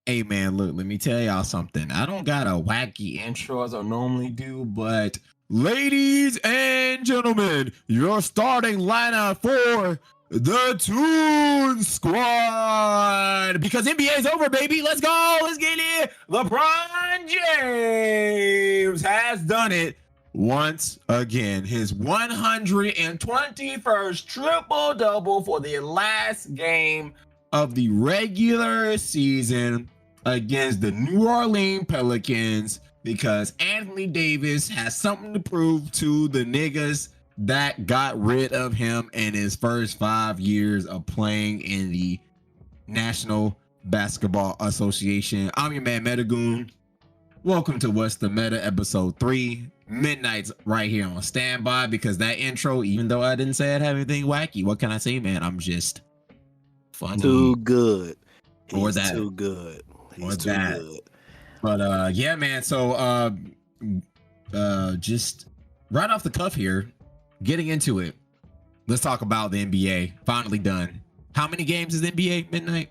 Hey man, look, let me tell y'all something. I don't got a wacky intro as I normally do, but ladies and gentlemen, your starting lineup for the Toon Squad. Because NBA's over, baby. Let's go. Let's get it. LeBron James has done it once again. His 121st triple-double for the last game of the regular season against the New Orleans Pelicans, because Anthony Davis has something to prove to the niggas that got rid of him in his first 5 years of playing in the National Basketball Association. I'm your man Metagoon. Welcome to What's the Meta, episode 3. Midnight's right here on standby, because that intro, even though I didn't say I'd have anything wacky, what can I say, man? I'm just funny. Too good. Or that. Too good. Or too that. Good. But yeah, man. So just right off the cuff here, getting into it. Let's talk about the NBA. Finally done. How many games is the NBA, Midnight?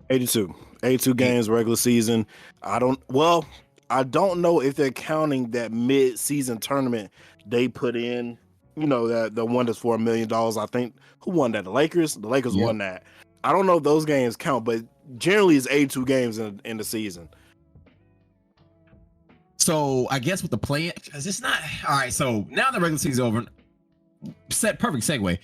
82. 82 games regular season. I don't know if they're counting that mid-season tournament they put in. You know, that the one that's for $1 million. I think who won that? The Lakers. The Lakers won that. I don't know if those games count, but generally it's 82 games in the season. So I guess with the play, because it's not all right. So now the regular season's over. Perfect segue.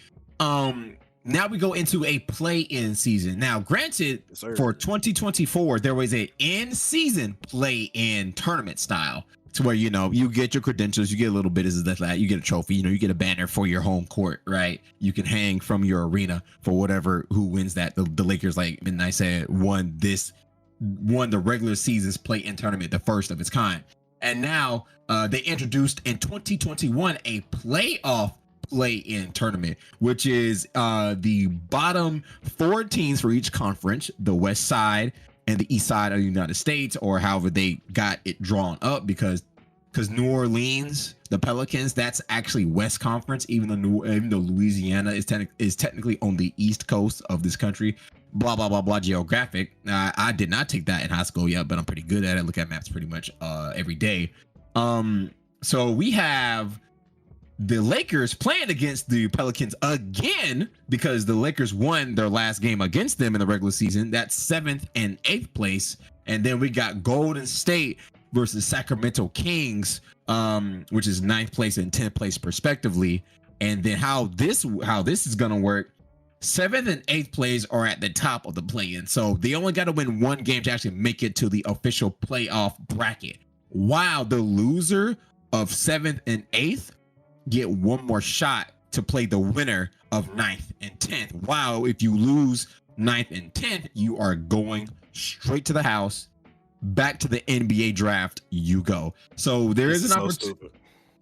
Now we go into a play-in season. Now, granted, for 2024, there was a in-season play-in tournament style, to where, you know, you get your credentials, you get a little bit of that, you get a trophy, you know, you get a banner for your home court, right? You can hang from your arena for whatever, who wins that. The Lakers, like Midnight said, won the regular season's play-in tournament, the first of its kind. And now they introduced in 2021 a playoff play-in tournament, which is the bottom 4 teams for each conference, the West Side and the East Side of the United States, or however they got it drawn up, because New Orleans, the Pelicans, that's actually West Conference, even though Louisiana is technically on the East Coast of this country. Blah blah blah blah geographic. I did not take that in high school yet, but I'm pretty good at it. Look at maps pretty much every day. So we have the Lakers playing against the Pelicans again, because the Lakers won their last game against them in the regular season. That's 7th and 8th place. And then we got Golden State versus Sacramento Kings, which is 9th place and 10th place respectively. And then how this is gonna work: 7th and 8th place are at the top of the play-in, so they only got to win one game to actually make it to the official playoff bracket, while the loser of 7th and 8th get one more shot to play the winner of 9th and 10th. Wow, if you lose 9th and 10th, you are going straight to the house. Back to the NBA draft you go. So there is an opportunity.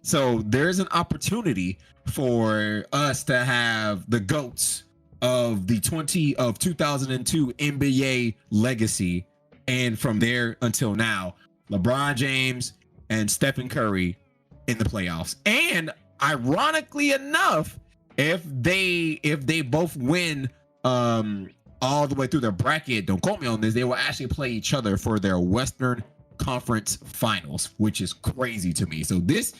So there is an opportunity for us to have the GOATs of the 2002 NBA legacy, and from there until now, LeBron James and Stephen Curry in the playoffs. And ironically enough, if they both win all the way through their bracket, don't quote me on this, they will actually play each other for their Western Conference Finals, which is crazy to me. So this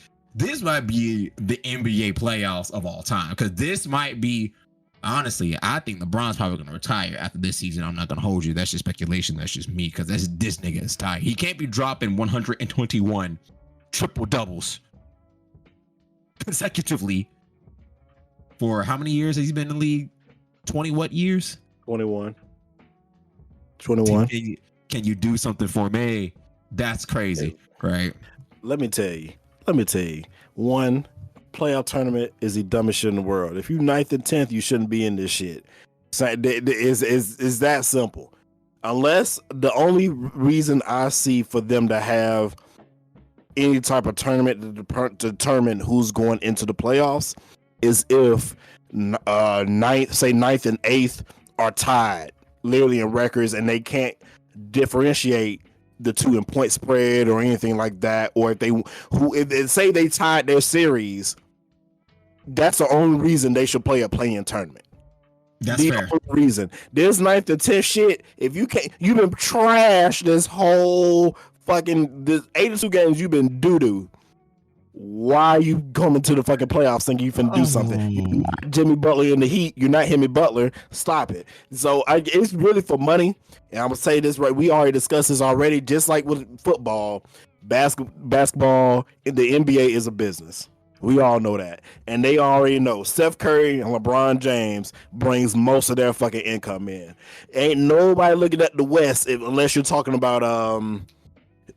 might be the NBA playoffs of all time, because this might be, honestly, I think LeBron's probably going to retire after this season. I'm not going to hold you. That's just speculation. That's just me, because this nigga is tired. He can't be dropping 121 triple doubles consecutively for how many years has he been in the league? 20 what years? 21. Can you do something for me? That's crazy, right? Let me tell you. One, playoff tournament is the dumbest shit in the world. If you 9th and 10th, you shouldn't be in this shit. Is that simple. Unless the only reason I see for them to have any type of tournament to determine who's going into the playoffs is if 9th and 8th are tied literally in records, and they can't differentiate the two in point spread or anything like that, or if they say they tied their series, that's the only reason they should play a play-in tournament. That's The fair. only reason. This 9th to 10th shit, if you can't, you've been trash this whole fucking this 82 games. You've been doo doo. Why are you coming to the fucking playoffs thinking you finna do something? You're not Jimmy Butler in the Heat. You're not Jimmy Butler. Stop it. So it's really for money. And I'm gonna say this right. We already discussed this already. Just like with football, basketball, the NBA is a business. We all know that. And they already know Steph Curry and LeBron James brings most of their fucking income in. Ain't nobody looking at the West unless you're talking about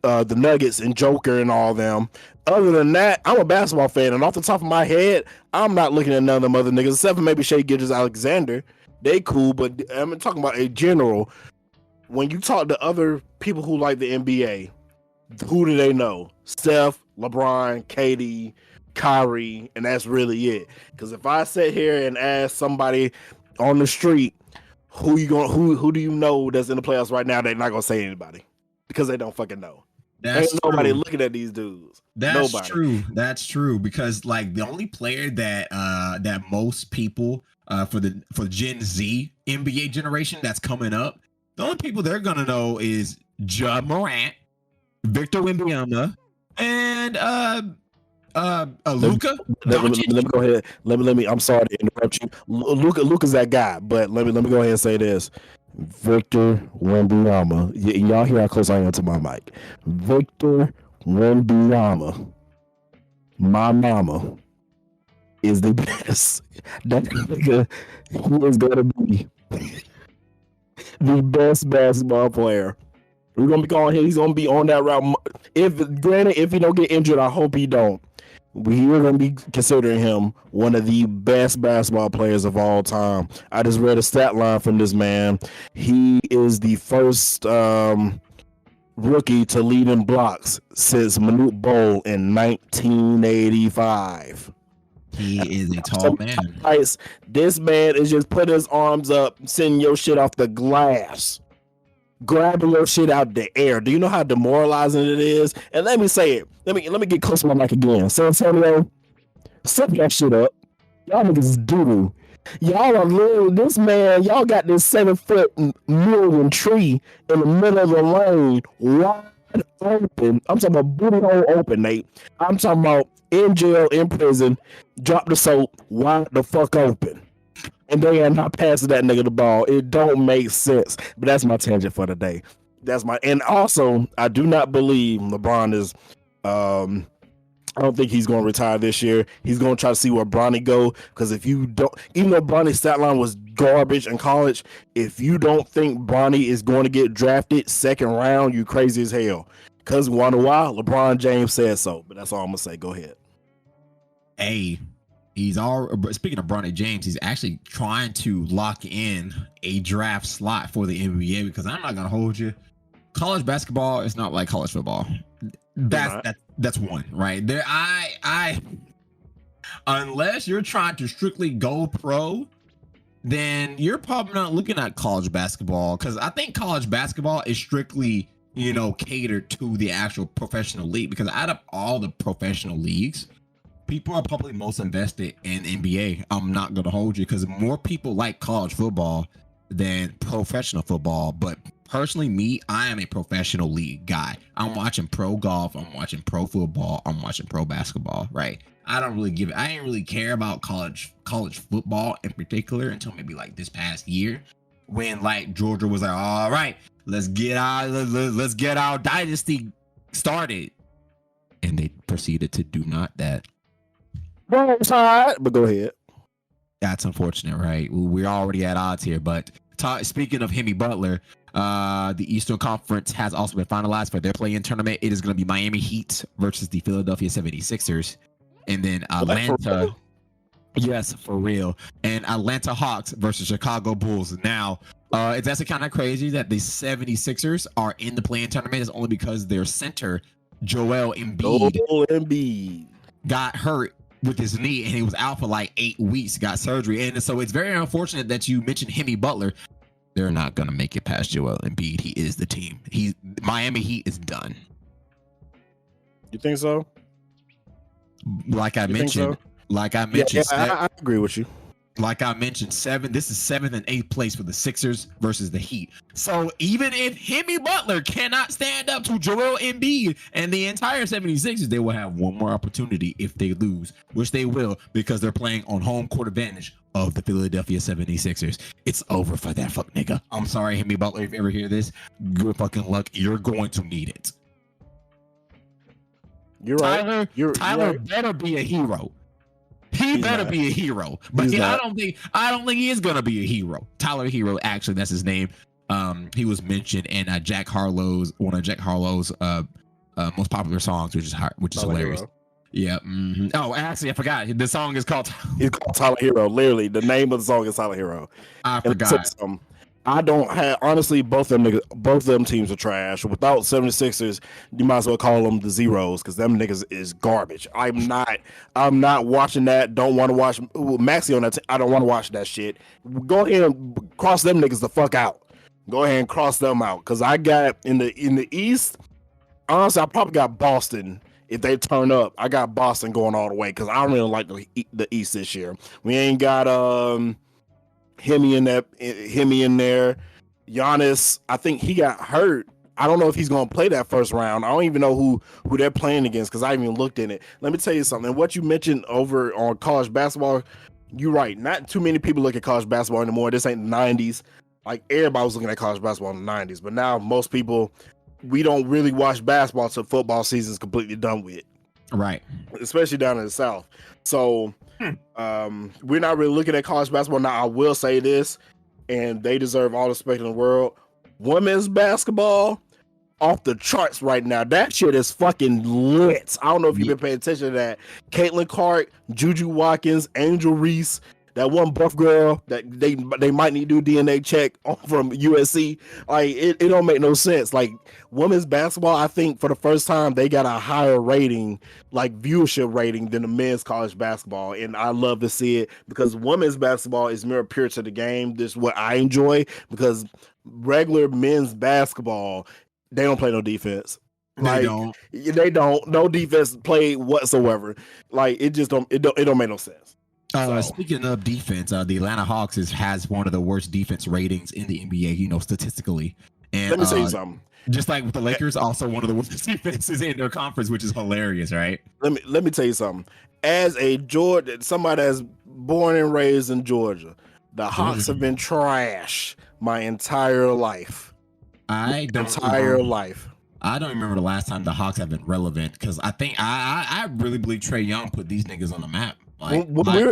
the Nuggets and Joker and all them. Other than that, I'm a basketball fan, and off the top of my head, I'm not looking at none of them other niggas, except for maybe Shea Gilgeous-Alexander. They cool, but I'm talking about a general. When you talk to other people who like the NBA, who do they know? Steph, LeBron, KD, Kyrie, and that's really it. Because if I sit here and ask somebody on the street, who do you know that's in the playoffs right now, they're not gonna say anybody because they don't fucking know. That's Ain't nobody true. looking at these dudes. That's nobody. true. That's true. Because like the only player that most people for Gen Z NBA generation that's coming up, the only people they're gonna know is Ja Morant, Victor Wembanyama, and Luka. Let me go ahead. Let me. I'm sorry to interrupt you. Luka's that guy, but let me go ahead and say this. Victor Wembanyama. Y'all hear how close I am to my mic. Victor Wembanyama, my mama, is the best. That nigga, he is gonna be the best basketball player. We're gonna be calling him. He's gonna be on that route. If he don't get injured, I hope he don't. We're going to be considering him one of the best basketball players of all time. I just read a stat line from this man. He is the first rookie to lead in blocks since Manute Bol in 1985. He is a tall man. This man is just putting his arms up, sending your shit off the glass, grabbing your shit out the air. Do you know how demoralizing it is? And let me say it. Let me get close to my mic again. San Antonio, step that shit up. Y'all niggas is doo-doo. Y'all are literally, this man, y'all got this 7-foot million tree in the middle of the lane, wide open. I'm talking about booty hole open, Nate. I'm talking about in jail, in prison, drop the soap, wide the fuck open. And they are not passing that nigga the ball. It don't make sense. But that's my tangent for the day. And also, I do not believe LeBron is I don't think he's going to retire this year. He's going to try to see where Bronny go. Because if you don't, even though Bronny's stat line was garbage in college, if you don't think Bronny is going to get drafted second round, you crazy as hell. Because wonder why? LeBron James said so. But that's all I'm going to say. Go ahead. Hey, speaking of Bronny James, he's actually trying to lock in a draft slot for the NBA, because I'm not going to hold you. College basketball is not like college football. That's one right there. I unless you're trying to strictly go pro, then you're probably not looking at college basketball, because I think college basketball is strictly, catered to the actual professional league. Because out of all the professional leagues, people are probably most invested in NBA. I'm not gonna hold you, because more people like college football than professional football. But personally, me, I am a professional league guy. I'm watching pro golf, I'm watching pro football, I'm watching pro basketball, right? I didn't really care about college football in particular until maybe like this past year, when like Georgia was like, all right, let's get our dynasty started. And they proceeded to do not that. But go ahead. That's unfortunate, right? We're already at odds here. But speaking of Jimmy Butler, the Eastern Conference has also been finalized for their play-in tournament. It is going to be Miami Heat versus the Philadelphia 76ers. And then Atlanta. Yes, for real. And Atlanta Hawks versus Chicago Bulls. Now, it's actually kind of crazy that the 76ers are in the play-in tournament. It's only because their center, Joel Embiid, got hurt with his knee, and he was out for like 8 weeks, got surgery. And so it's very unfortunate that you mentioned Jimmy Butler. They're not going to make it past Joel Embiid. He is the team. Miami Heat is done. You think so? Like I mentioned, I agree with you. like I mentioned, this is 7th and 8th place for the Sixers versus the Heat. So even if Jimmy Butler cannot stand up to Joel Embiid and the entire 76ers, they will have one more opportunity if they lose, which they will, because they're playing on home court advantage of the Philadelphia 76ers. It's over for that fuck nigga. I'm sorry, Jimmy Butler, if you ever hear this, good fucking luck. You're going to need it. You're right. Tyler better be a hero. He's better be a hero, but I don't think he is gonna be a hero. Tyler Hero, actually, that's his name. He was mentioned in one of Jack Harlow's most popular songs, which is hilarious. Hero. Yeah. Mm-hmm. Oh, actually, I forgot. The song is called. It's called Tyler Hero. Literally, the name of the song is Tyler Hero. I forgot. I don't have, honestly, both of them teams are trash. Without 76ers, you might as well call them the Zeros, because them niggas is garbage. I'm not watching that. Don't want to watch Maxi on that. I don't want to watch that shit. Go ahead and cross them niggas the fuck out. Go ahead and cross them out, because I got in the East. Honestly, I probably got Boston. If they turn up, I got Boston going all the way, because I don't really like the East this year. We ain't got Hemi in there. Giannis, I think he got hurt. I don't know if he's gonna play that first round. I don't even know who they're playing against, because I haven't even looked in it. Let me tell you something. What you mentioned over on college basketball, you're right. Not too many people look at college basketball anymore. This ain't the 90s. Like, everybody was looking at college basketball in the 90s, but now most people, we don't really watch basketball till football season's completely done with. Right. Especially down in the South. So we're not really looking at college basketball. Now, I will say this, and they deserve all the respect in the world. Women's basketball, off the charts right now. That shit is fucking lit. I don't know if you've been paying attention to that. Caitlin Clark, Juju Watkins, Angel Reese, that one buff girl that they might need to do a DNA check from USC. Like, it don't make no sense. Like, women's basketball, I think for the first time they got a higher rating, like viewership rating, than the men's college basketball, and I love to see it, because women's basketball is more pure to the game. This is what I enjoy, because regular men's basketball, they don't play no defense. Like, they don't no defense played whatsoever. Like, it don't make no sense. Speaking of defense, the Atlanta Hawks has one of the worst defense ratings in the NBA, statistically. And let me say something. Just like with the Lakers, also one of the worst defenses in their conference, which is hilarious, right? Let me tell you something. As somebody that's born and raised in Georgia, the Hawks have been trash my entire life. I don't remember the last time the Hawks have been relevant, because I think I really believe Trae Young put these niggas on the map. Like, when we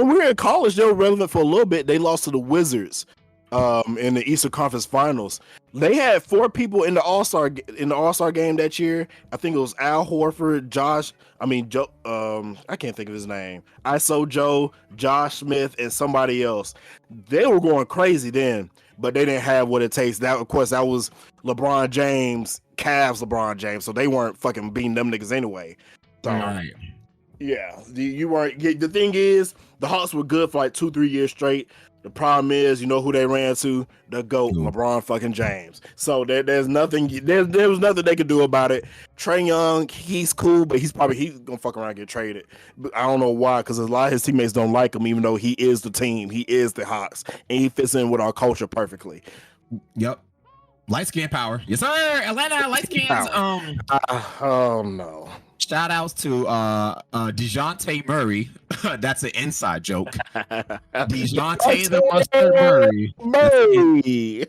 were in college, they were relevant for a little bit. They lost to the Wizards in the Eastern Conference Finals. They had 4 people in the All-Star game that year. I think it was Al Horford, Joe. I can't think of his name. ISO Joe, Josh Smith, and somebody else. They were going crazy then, but they didn't have what it takes. That, of course, that was LeBron James, Cavs LeBron James, so they weren't fucking beating them niggas anyway. So, right. Yeah, you weren't. The thing is, the Hawks were good for like 2-3 years straight. The problem is, you know who they ran to? The GOAT, LeBron fucking James. So there's nothing. There was nothing they could do about it. Trae Young, he's cool, but he's gonna fuck around and get traded. But I don't know why, because a lot of his teammates don't like him, even though he is the team. He is the Hawks, and he fits in with our culture perfectly. Yep. Light skin power. Yes, sir. Atlanta light skins. Oh no. Shout outs to DeJounte Murray. That's an inside joke. DeJounte the Mustard Murray.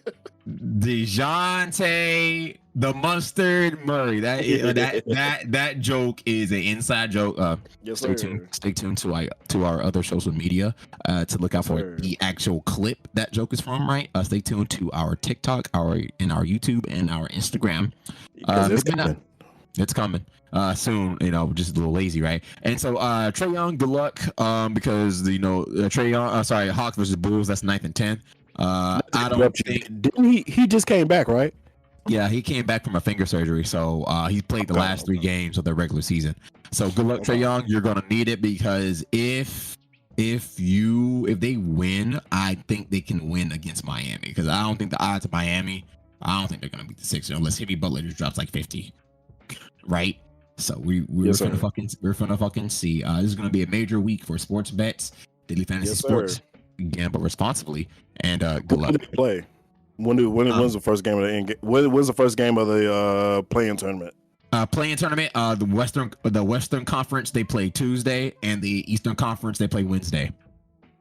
DeJounte the Mustard Murray. That joke is an inside joke. Yes, stay tuned to our other social media to look out for the actual clip that joke is from. Right. Stay tuned to our TikTok, our YouTube, and our Instagram. It's coming soon, just a little lazy, right? And so Trae Young, good luck, because Trae Young, Hawks versus Bulls, that's 9th and 10th. I don't think, didn't he just came back, right? Yeah, he came back from a finger surgery, so he played the last 3 games of the regular season. So good luck, Trae Young. You're gonna need it, because if they win, I think they can win against Miami, because I don't think the odds of Miami, I don't think they're gonna beat the Sixers unless Jimmy Butler just drops like 50. Right, so we're gonna fucking see. This is gonna be a major week for sports bets, daily fantasy sports. gamble responsibly, and good luck. When do they play? When's the first game of the when's the first game of the playing tournament? Playing tournament, the Western Conference they play Tuesday, and the Eastern Conference they play Wednesday.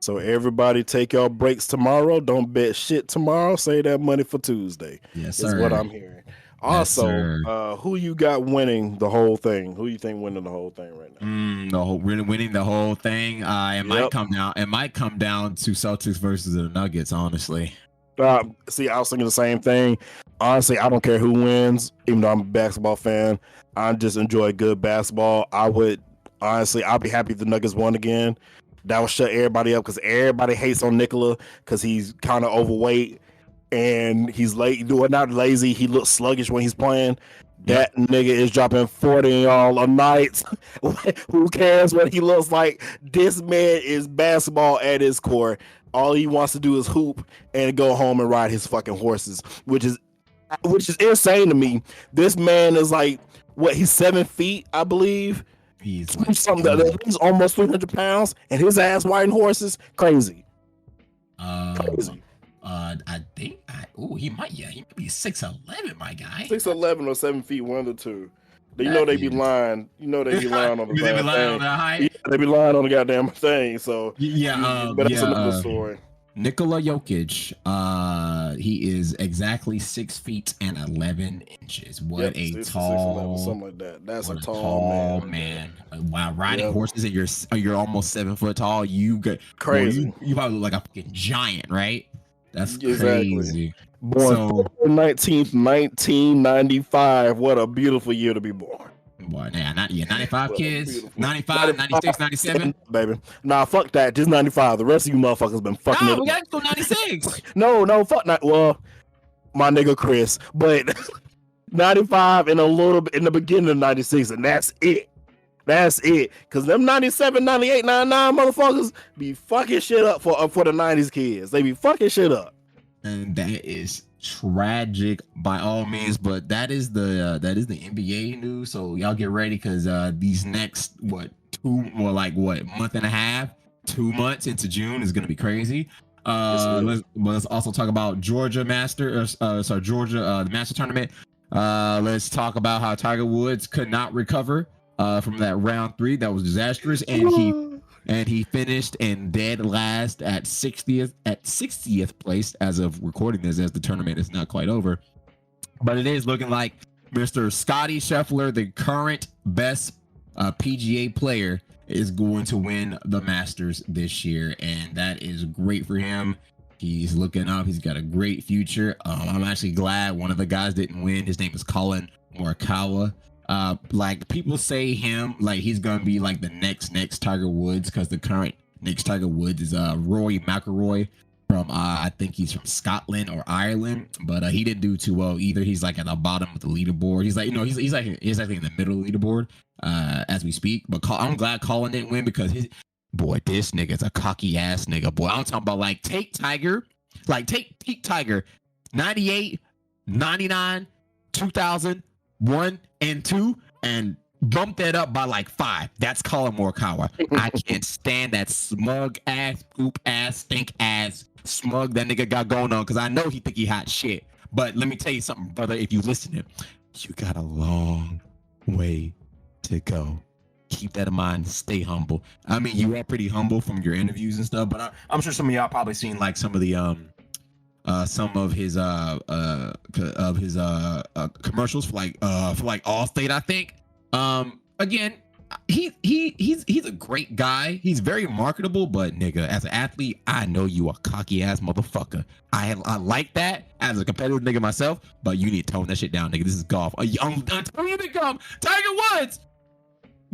So everybody take your breaks tomorrow. Don't bet shit tomorrow. Save that money for Tuesday. Yes, sir. Is what I'm hearing. Also, who you got winning the whole thing? Who you think winning the whole thing right now? Winning the whole thing. Might come down. It might come down to Celtics versus the Nuggets. Honestly. See, I was thinking the same thing. Honestly, I don't care who wins, even though I'm a basketball fan. I just enjoy good basketball. I'd be happy if the Nuggets won again. That would shut everybody up because everybody hates on Nikola because he's kind of overweight and he's late. Not lazy. He looks sluggish when he's playing. That nigga is dropping 40 y'all a night. Who cares what he looks like? This man is basketball at his core. All he wants to do is hoop and go home and ride his fucking horses, which is insane to me. This man is like, what? He's 7 feet, I believe. He's almost 300 pounds, and his ass riding horses, crazy. Crazy. I think. He might be 6'11", my guy. 6'11" or 7 feet, one of the two. They be lying. They be lying on the they be lying on that height. Yeah, they be lying on the goddamn thing. So but that's another story. Nikola Jokic, he is exactly 6 feet and 11 inches. What a tall, 6'11", something like that. That's a tall man. While riding horses and you're almost 7 foot tall, you get crazy. You probably look like a fucking giant, right? That's crazy. Born 19th, 1995. What a beautiful year to be born. Boy, 95 kids, 95, 96, 97. Baby. Nah, fuck that. Just 95. The rest of you motherfuckers been fucking it. We gotta go 96. No, fuck that. Well, my nigga Chris, but 95 and a little bit in the beginning of 96, and that's it. That's it. Cause them 97, 98, 99 motherfuckers be fucking shit up for the 90s kids. They be fucking shit up. And that is tragic by all means, but that is the NBA news. So y'all get ready because these next month and a half, 2 months into June is gonna be crazy. Let's also talk about the Master Tournament. Let's talk about how Tiger Woods could not recover from that round 3 that was disastrous, and he finished in dead last at 60th place as of recording this, as the tournament is not quite over. But it is looking like Mr. Scotty Scheffler, the current best PGA player, is going to win the Masters this year, and that is great for him. He's looking up. He's got a great future. I'm actually glad one of the guys didn't win. His name is Colin Morikawa. Like people say him, like he's gonna be like the next Tiger Woods, because the current next Tiger Woods is Rory McIlroy from I think he's from Scotland or Ireland, but he didn't do too well either. He's like at the bottom of the leaderboard. He's like, he's actually in the middle of the leaderboard as we speak. But I'm glad Colin didn't win, because this nigga's a cocky ass nigga, boy. I'm talking about like take Tiger, take peak Tiger, 98, 99, 2000. 1 and 2, and bump that up by like 5. That's Colin Morikawa. I can't stand that smug ass, poop ass, stink ass, smug that nigga got going on, because I know he think he hot shit. But let me tell you something, brother. If you listen to him, you got a long way to go. Keep that in mind. Stay humble. I mean, you are pretty humble from your interviews and stuff, but I'm sure some of y'all probably seen like some of the some of his commercials for like Allstate, I think. Again, he's a great guy. He's very marketable, but nigga, as an athlete, I know you a cocky ass motherfucker. I like that as a competitive nigga myself, but you need to tone that shit down, nigga. This is golf. Until you become Tiger Woods,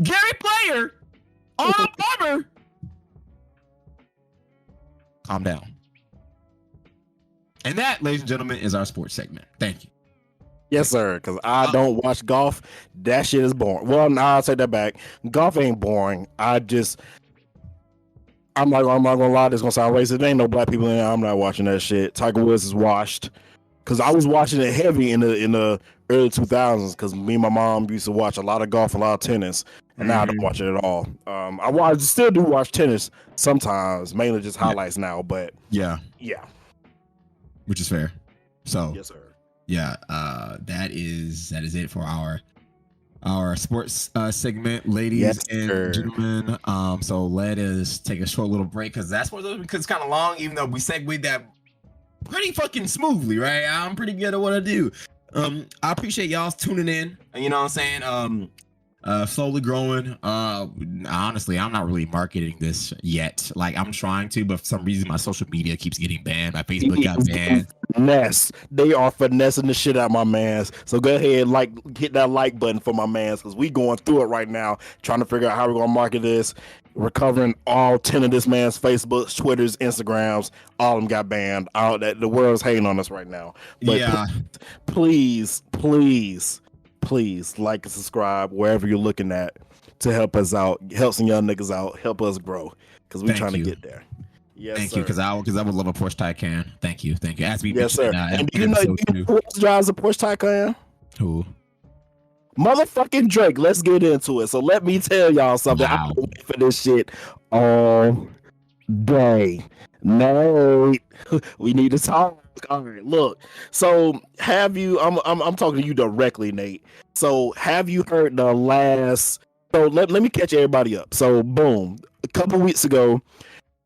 Gary Player, Arnold Palmer, calm down. And that, ladies and gentlemen, is our sports segment. Thank you. Yes, sir. Because I don't watch golf. That shit is boring. Well, no, I'll take that back. Golf ain't boring. I'm not gonna lie. This gonna sound racist. There ain't no black people in there. I'm not watching that shit. Tiger Woods is washed. Because I was watching it heavy in the early 2000s. Because me and my mom used to watch a lot of golf, a lot of tennis, and now I don't watch it at all. Still do watch tennis sometimes, mainly just highlights now. But yeah, which is fair. So yes, sir. Yeah, that is it for our sports segment, ladies and gentlemen. So let us take a short little break because it's kind of long, even though we segued that pretty fucking smoothly, right? I'm pretty good at what I do. I appreciate y'all tuning in. You know what I'm saying? Slowly growing. Honestly, I'm not really marketing this yet. Like I'm trying to, but for some reason my social media keeps getting banned. My Facebook got banned. They are finessing the shit out of my mans. So go ahead, hit that like button for my mans, because we going through it right now, trying to figure out how we're gonna market this. Recovering all 10 of this man's Facebooks, Twitters, Instagrams, all of them got banned. All that the world's hating on us right now. But yeah, please like and subscribe wherever you're looking at to help us out, help some young niggas out, help us grow, because we're trying to get there. Yes, thank you, because I would love a Porsche Taycan. Thank you. As we yes, sir. And you know who drives a Porsche Taycan? Who? Motherfucking Drake. Let's get into it. So let me tell y'all something. Wow. I've been waiting for this shit all day. Nate, we need to talk. All right, look. So have you? I'm talking to you directly, Nate. So have you heard the last? So let me catch everybody up. So boom, a couple weeks ago,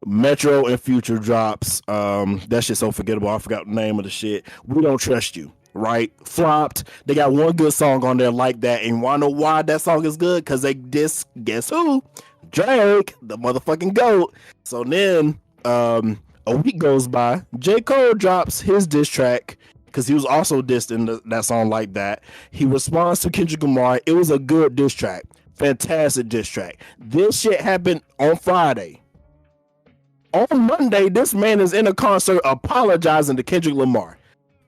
Metro and Future drops. That shit's so forgettable. I forgot the name of the shit. We Don't Trust You. Right? Flopped. They got one good song on there like that. And wanna know why that song is good? Because they diss, guess who? Drake, the motherfucking GOAT. So then a week goes by. J. Cole drops his diss track because he was also dissed in that song like that. He responds to Kendrick Lamar. It was a good diss track. Fantastic diss track. This shit happened on Friday. On Monday, this man is in a concert apologizing to Kendrick Lamar.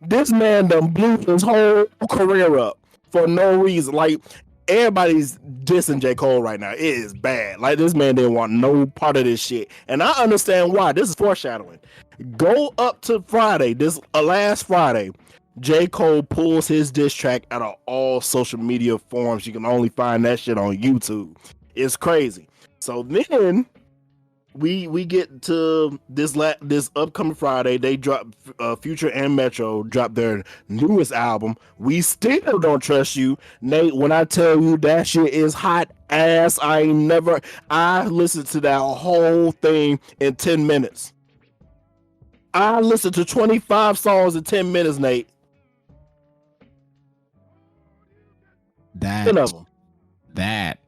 This man done blew his whole career up for no reason. Like, everybody's dissing J. Cole right now. It is bad. Like, this man didn't want no part of this shit. And I understand why. This is foreshadowing. Go up to Friday, this last Friday, J. Cole pulls his diss track out of all social media forums. You can only find that shit on YouTube. It's crazy. So then we get to this upcoming Friday. They drop Future and Metro drop their newest album. We Still Don't Trust You. Nate, when I tell you that shit is hot ass, I listened to that whole thing in 10 minutes. I listened to 25 songs in 10 minutes, Nate. 10 of them. That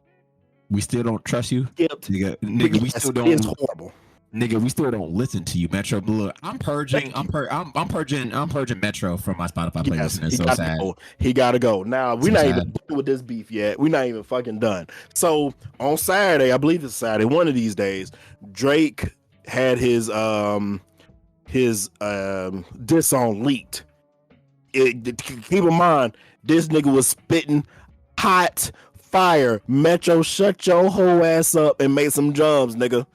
We Still Don't Trust You. Yep. Nigga, we still don't. It's horrible. Nigga, we still don't listen to you, Metro. Look, I'm purging Metro from my Spotify playlist. It's so sad. He gotta go. Now we're not even done with this beef yet. We're not even fucking done. So on Saturday, I believe it's Saturday, one of these days, Drake had his diss song leaked. Keep in mind, this nigga was spitting hot fire. Metro, shut your whole ass up and make some drums, nigga.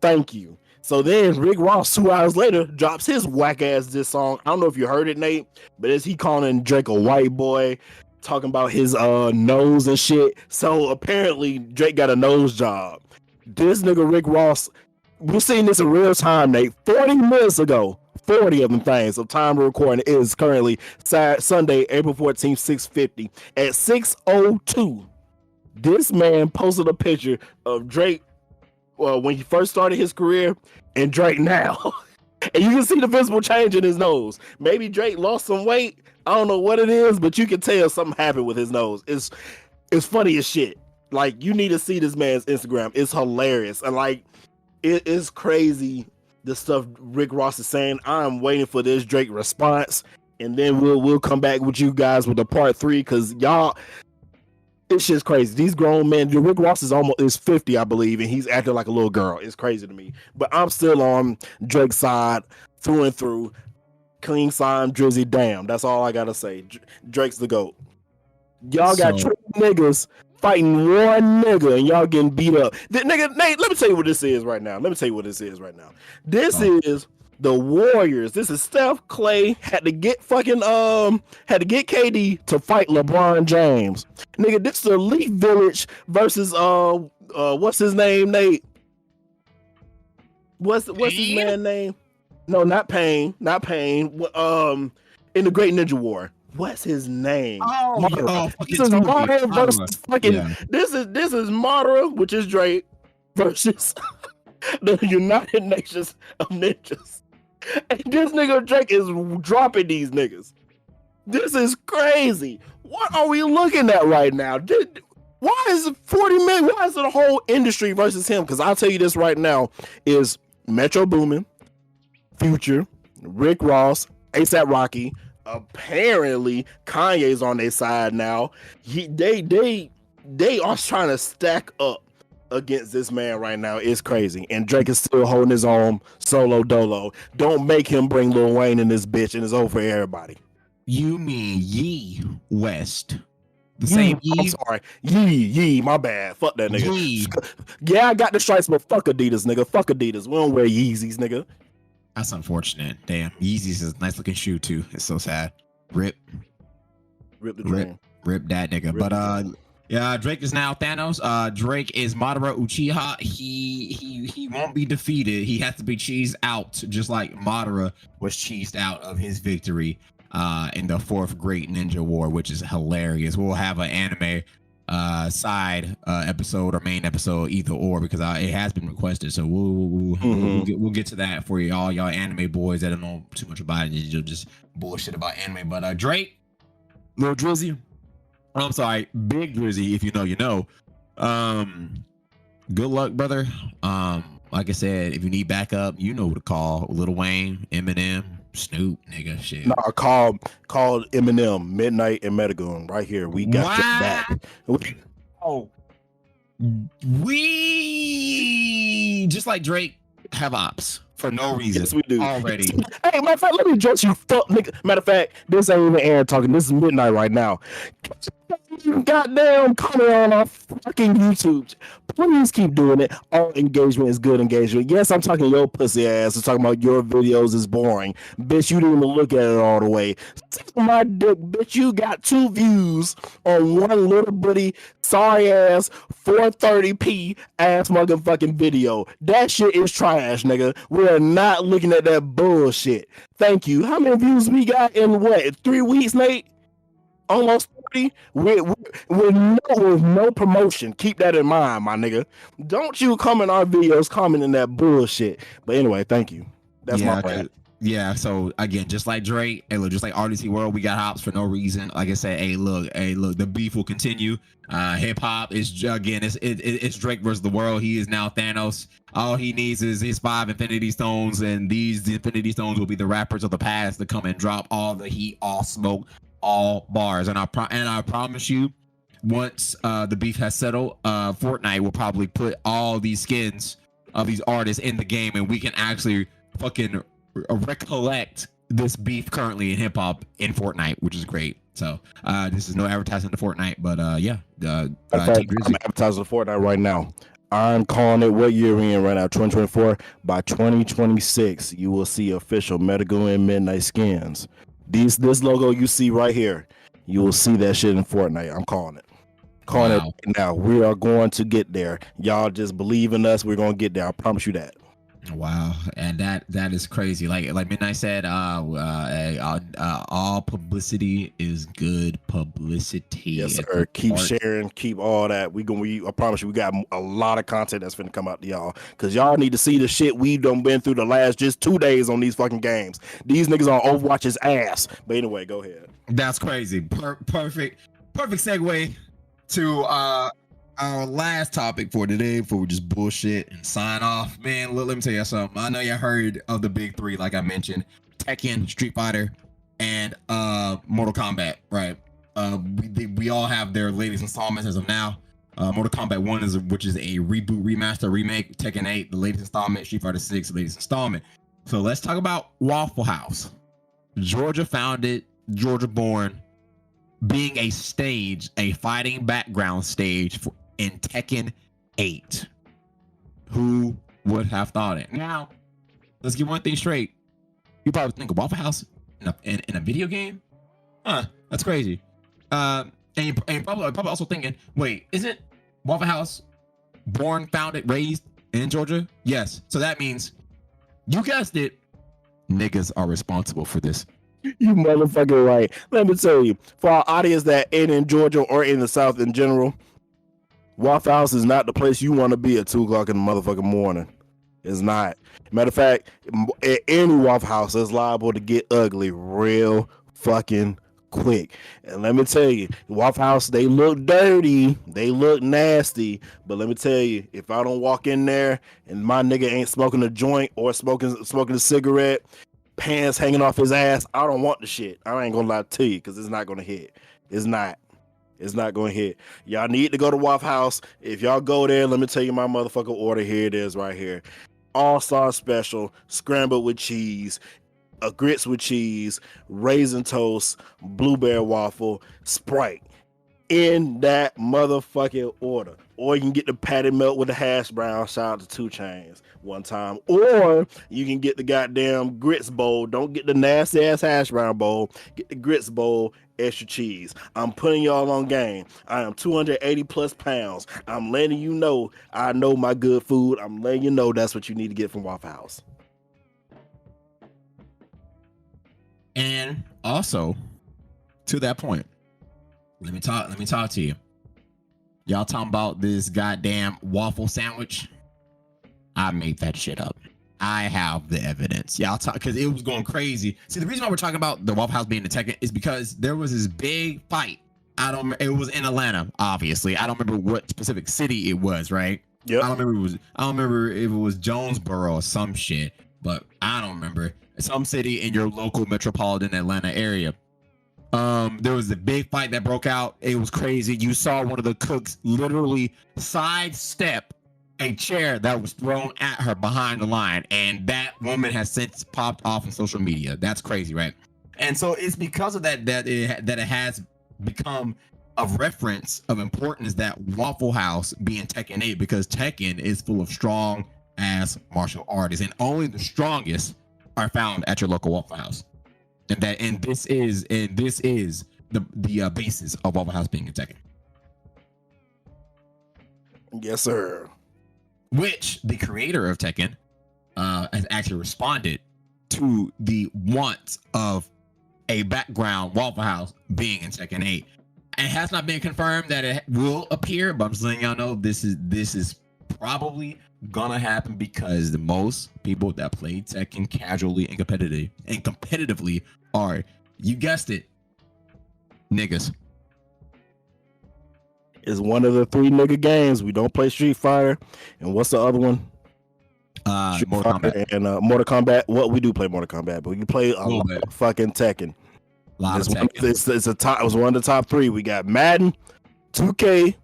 Thank you. So then Rick Ross 2 hours later drops his whack ass diss song. I don't know if you heard it, Nate, but is he calling Drake a white boy, talking about his nose and shit. So apparently Drake got a nose job. This nigga Rick Ross, we're seeing this in real time, Nate. 40 minutes ago, 40 of them things. So time of recording is currently Sunday, April 14th, 6:50. At 6:02, this man posted a picture of Drake when he first started his career and Drake now. And you can see the visible change in his nose. Maybe Drake lost some weight. I don't know what it is, but you can tell something happened with his nose. It's funny as shit. Like, you need to see this man's Instagram. It's hilarious. And like, it is crazy the stuff Rick Ross is saying. I'm waiting for this Drake response, and then we'll come back with you guys with a part 3, because y'all, it's just crazy. These grown men, Rick Ross is 50, I believe, and he's acting like a little girl. It's crazy to me. But I'm still on Drake's side through and through. Clean sign, Drizzy, damn. That's all I gotta say. Drake's the GOAT. Y'all got two niggas fighting one nigga and y'all getting beat up. Nigga, Nate, let me tell you what this is right now. This The Warriors. This is Steph, Clay had to get KD to fight LeBron James. Nigga, this is the Elite Village versus what's his name, Nate? What's his man name? No, not Payne. Not Payne. In the Great Ninja War. What's his name? This is Madara versus fucking. Yeah. This is Madara, which is Drake, versus the United Nations of Ninjas. And this nigga Drake is dropping these niggas. This is crazy. What are we looking at right now? Why is it 40 million? Why is it a whole industry versus him? Because I'll tell you this right now is Metro Boomin, Future, Rick Ross, ASAP Rocky. Apparently, Kanye's on their side now. They are trying to stack up against this man right now. It's crazy. And Drake is still holding his own solo dolo. Don't make him bring Lil Wayne in this bitch and it's over for everybody. You mean Ye West? The same Ye? I'm sorry. Ye, my bad. Fuck that nigga. Ye. Yeah, I got the stripes, but fuck Adidas, nigga. Fuck Adidas. We don't wear Yeezys, nigga. That's unfortunate. Damn. Yeezys is a nice looking shoe too. It's so sad. Rip the dream. Rip that nigga. But yeah, Drake is now Thanos. Drake is Madara Uchiha. He won't be defeated. He has to be cheesed out, just like Madara was cheesed out of his victory in the fourth Great Ninja War, which is hilarious. We'll have an anime side episode or main episode, either or, because it has been requested. So we'll get to that for y'all anime boys that don't know too much about it. You'll just bullshit about anime. But Drake, Lil Drizzy, I'm sorry, Big Drizzy, if you know, you know. Good luck, brother. Like I said, if you need backup, you know who to call. Lil Wayne, Eminem, Snoop, nigga, shit. No, call Eminem, Midnight and Metagoon right here. We got your back. We just like Drake have ops for no reason. Yes, we do already. Hey, matter of fact, let me address you, fuck nigga. Matter of fact, this ain't even Aaron talking. This is Midnight right now. Goddamn, comment on our fucking YouTube. Please keep doing it. All engagement is good engagement. Yes, I'm talking your pussy ass. I'm talking about your videos is boring. Bitch, you didn't even look at it all the way. My dick, bitch, you got 2 views on one little bitty sorry ass 430p ass motherfucking video. That shit is trash, nigga. We are not looking at that bullshit. Thank you. How many views we got in what, 3 weeks, Nate? Almost 40 with no promotion. Keep that in mind, my nigga. Don't you come in our videos commenting that bullshit. But anyway, thank you. That's my bad. Yeah, so again, just like Drake, hey, look, just like RDC World, we got hops for no reason. Like I said, hey, look, the beef will continue. HipHop is, again, it's Drake versus the world. He is now Thanos. All he needs is his 5 Infinity Stones, and these Infinity Stones will be the rappers of the past to come and drop all the heat, all smoke, all bars. And I promise you, once the beef has settled, Fortnite will probably put all these skins of these artists in the game, and we can actually fucking recollect this beef currently in hip hop in Fortnite, which is great. So this is no advertising to Fortnite, but yeah, I'm advertising Fortnite right now. I'm calling it what year we in right now, 2024. By 2026, you will see official Metagoon and Midnight skins. This logo you see right here, you will see that shit in Fortnite. I'm calling it. Calling it right now. We are going to get there. Y'all just believe in us. We're going to get there. I promise you that. Wow, and that is crazy. Like Midnight said, all publicity is good publicity. Yes, sir. Keep sharing, keep all that. I promise you, we got a lot of content that's finna come out to y'all, because y'all need to see the shit we've done been through the last just 2 days on these fucking games. These niggas on Overwatch's ass. But anyway, go ahead. That's crazy. Perfect segue to our last topic for today, before we just bullshit and sign off. Man, let me tell you something. I know you heard of the big 3, like I mentioned: Tekken, Street Fighter, and Mortal Kombat, right? We all have their latest installments as of now. Mortal Kombat 1 which is a reboot, remaster, remake. Tekken 8, the latest installment. Street Fighter 6, the latest installment. So let's talk about WaffleHouse. Georgia founded, Georgia born, being a fighting background stage in Tekken 8. Who would have thought it? Now, let's get one thing straight. You probably think of Waffle House in a video game. Huh? That's crazy. And you're probably also thinking, wait, isn't Waffle House born, founded, raised in Georgia? Yes. So that means you guessed it. Niggas are responsible for this. You motherfucking right. Let me tell you, for our audience that ain't in Georgia or in the South in general, Waffle House is not the place you want to be at 2 o'clock in the motherfucking morning. It's not. Matter of fact, any Waffle House is liable to get ugly real fucking quick. And let me tell you, Waffle House, they look dirty, they look nasty, but let me tell you, if I don't walk in there and my nigga ain't smoking a joint or smoking a cigarette, pants hanging off his ass, I don't want the shit. I ain't gonna lie to you, because it's not gonna hit. It's not gonna hit. Y'all need to go to Waffle House. If y'all go there, let me tell you my motherfucking order. Here it is right here. All-star special, scrambled with cheese, a grits with cheese, raisin toast, blueberry waffle, Sprite. In that motherfucking order. Or you can get the patty melt with the hash brown. Shout out to 2 Chainz one time. Or you can get the goddamn grits bowl. Don't get the nasty ass hash brown bowl. Get the grits bowl, extra cheese. I'm putting y'all on game. I am 280 plus pounds. I'm letting you know I know my good food. I'm letting you know that's what you need to get from Waffle House. And also, to that point, let me talk to you. Y'all talking about this goddamn waffle sandwich? I made that shit up. I have the evidence. Y'all talk, because it was going crazy. See, the reason why we're talking about the Waffle House being the Tekken is because there was this big fight. It was in Atlanta, obviously. I don't remember what specific city it was, right? Yep. I don't remember if it was Jonesboro or some shit, but I don't remember. Some city in your local metropolitan Atlanta area. There was a big fight that broke out. It was crazy. You saw one of the cooks literally sidestep a chair that was thrown at her behind the line, and that woman has since popped off on social media. That's crazy, right? And so it's because of that it has become a reference of importance that Waffle House being Tekken 8, because Tekken is full of strong ass martial artists, and only the strongest are found at your local Waffle House. And this is the basis of Waffle House being in Tekken. Yes, sir. Which the creator of Tekken has actually responded to the want of a background Waffle House being in Tekken 8. It has not been confirmed that it will appear, but I'm just letting y'all know this is probably gonna happen, because the most people that play Tekken casually and competitively are, you guessed it, niggas. It's one of the 3 nigga games. We don't play Street Fighter, and what's the other one? Mortal Kombat. And Mortal Kombat. Well, we do play Mortal Kombat, but we can play a lot of fucking Tekken. It was one of the top 3. We got Madden, 2K,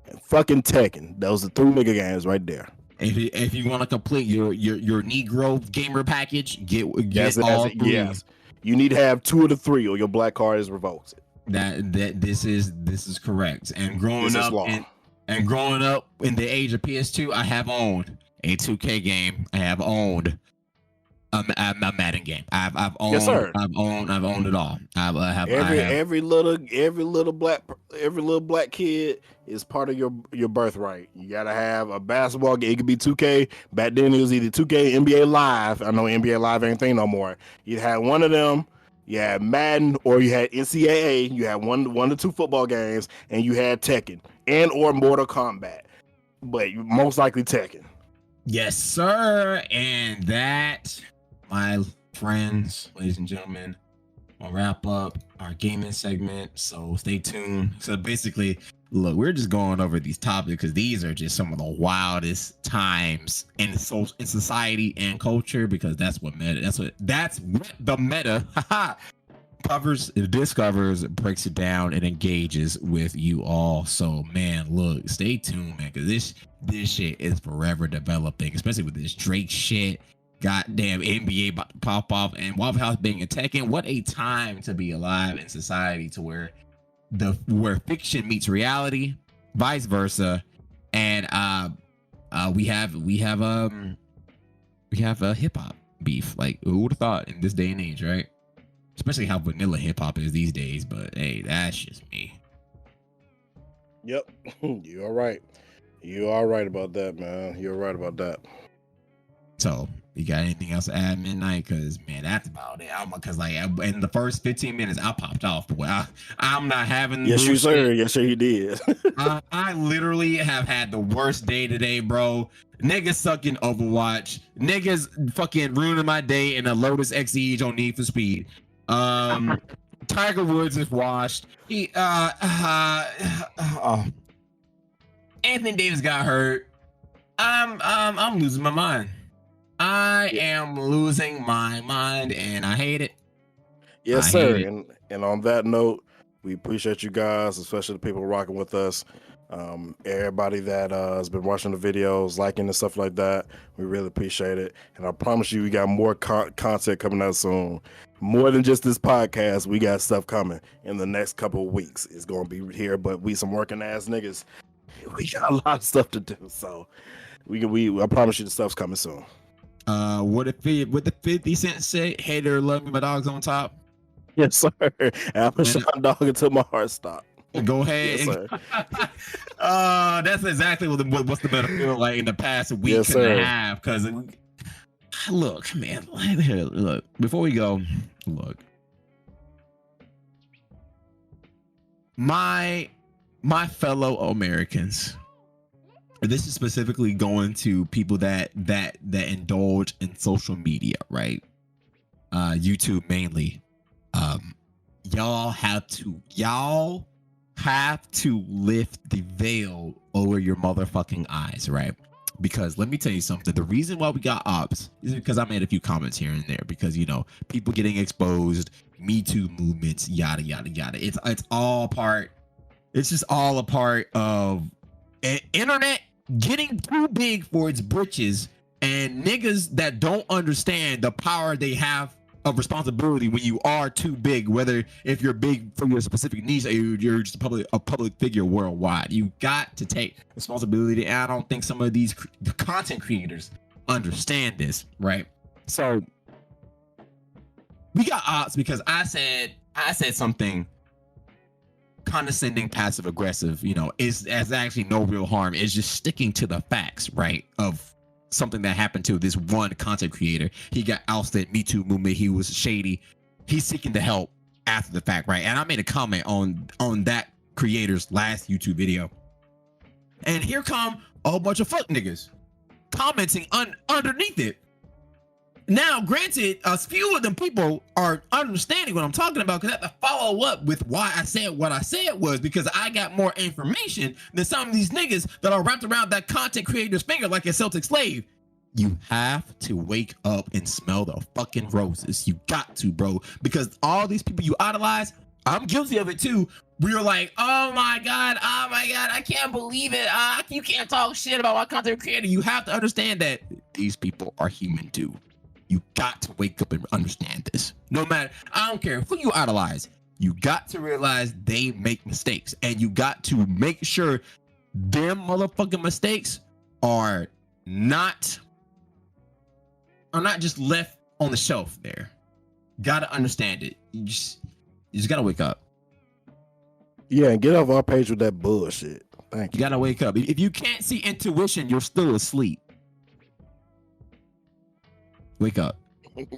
and fucking Tekken. Those are 3 nigga games right there. If you want to complete your Negro gamer package, get all 3. Yes. You need to have 2 of the 3, or your black card is revoked. This is correct. And growing up in the age of PS2, I have owned a 2K game. I have owned a Madden game. I've owned. Yes, sir. I've owned it all. Every little black kid is part of your birthright. You gotta have a basketball game. It could be 2K. Back then it was either 2K, NBA Live. I know NBA Live ain't thing no more. You had one of them. You had Madden, or you had NCAA. You had one or 2 football games, and you had Tekken and or Mortal Kombat. But most likely Tekken. Yes, sir. And that, my friends, ladies and gentlemen, will wrap up our gaming segment. So stay tuned. So basically, look, we're just going over these topics because these are just some of the wildest times in society and culture, because that's what the meta discovers, breaks it down, and engages with you all. So man, look, stay tuned, man, because this shit is forever developing, especially with this Drake shit. Goddamn, NBA about to pop off, and Waffle House being a Tekken. What a time to be alive in society, to where fiction meets reality, vice versa. And we have hip hop. beef. Like, who would have thought in this day and age, right? Especially how vanilla hip hop is these days. But hey, that's just me. Yep, you are right. You are right about that, man. You're right about that. So, you got anything else to add, Midnight? Because man, that's about it. Because like in the first 15 minutes, I popped off. Boy, I'm not having. Yes, you sir. Yes, sir, you did. I literally have had the worst day today, bro. Niggas sucking Overwatch. Niggas fucking ruining my day in a Lotus Exige on Need for Speed. Tiger Woods is washed. Anthony Davis got hurt. I'm losing my mind. I am losing my mind, and I hate it. Yes, sir. And on that note, we appreciate you guys, especially the people rocking with us. Everybody that has been watching the videos, liking and stuff like that, we really appreciate it. And I promise you, we got more content coming out soon. More than just this podcast, we got stuff coming in the next couple of weeks. It's going to be here, but we some working ass niggas. We got a lot of stuff to do, so I promise you, the stuff's coming soon. What if the 50 Cent say, "Hater love me, my dog's on top"? Yes, sir. I'm a shot dog until my heart stops. Go ahead. Yes, sir. That's exactly what's the better feel like in the past week and a half. Because look, man, look. Before we go, look. My fellow Americans. This is specifically going to people that indulge in social media, right? YouTube mainly. Y'all have to lift the veil over your motherfucking eyes, right? Because let me tell you something. The reason why we got ops is because I made a few comments here and there because, you know, people getting exposed, Me Too movements, yada, yada, yada. It's all part. It's just all a part of internet getting too big for its britches and niggas that don't understand the power they have of responsibility when you are too big, whether if you're big for your specific niche or you're just a public figure worldwide. You got to take responsibility, and I don't think some of these content creators understand this, right? So we got ops because I said something condescending, passive aggressive, you know, is actually no real harm. It's just sticking to the facts, right, of something that happened to this one content creator. He got ousted, Me Too movement, he was shady. He's seeking the help after the fact, right? And I made a comment on that creator's last YouTube video, and here come a whole bunch of fuck niggas commenting underneath it. Now, granted, a few of them people are understanding what I'm talking about because I have to follow up with why I said what I said was because I got more information than some of these niggas that are wrapped around that content creator's finger like a Celtic slave. You have to wake up and smell the fucking roses. You got to, bro, because all these people you idolize, I'm guilty of it too. We were like, oh my God, I can't believe it. You can't talk shit about my content creator. You have to understand that these people are human too. You got to wake up and understand this. No matter, I don't care who you idolize, you got to realize they make mistakes, and you got to make sure them motherfucking mistakes are not just left on the shelf there. Gotta understand it. You just gotta wake up. Yeah, and get off our page with that bullshit. Thank you. You gotta wake up. If you can't see intuition, you're still asleep. Wake up.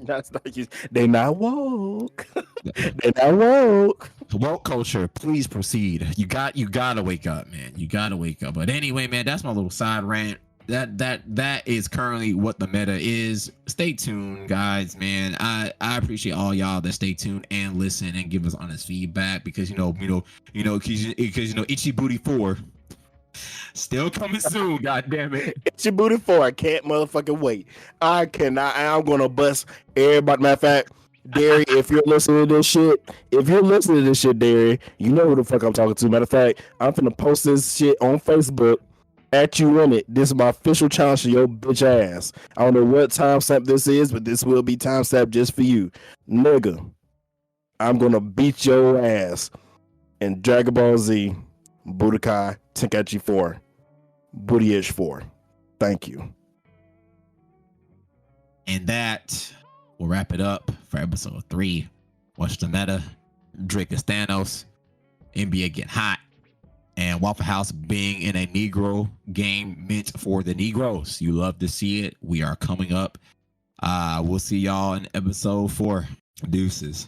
That's not you. They not woke. They not woke. Woke culture, please proceed. You gotta wake up, man. You gotta wake up. But anyway, man, that's my little side rant. That is currently what the meta is. Stay tuned, guys, man. I appreciate all y'all that stay tuned and listen and give us honest feedback because you know Itchy Booty 4 still coming soon. God damn it. Itchy Booty 4. I can't motherfucking wait. I cannot. I'm gonna bust everybody. Matter of fact, Derry, if you're listening to this shit, Derry, you know who the fuck I'm talking to. Matter of fact, I'm finna post this shit on Facebook. At you in it. This is my official challenge to your bitch ass. I don't know what timestamp this is, but this will be timestamp just for you. Nigga, I'm gonna beat your ass in Dragon Ball Z, Budokai Tenkaichi 4, Booty-ish 4. Thank you. And that will wrap it up for episode 3. Watch the meta. Drake is Thanos. NBA get hot. And Waffle House being in a Negro game meant for the Negroes. You love to see it. We are coming up. We'll see y'all in episode 4. Deuces.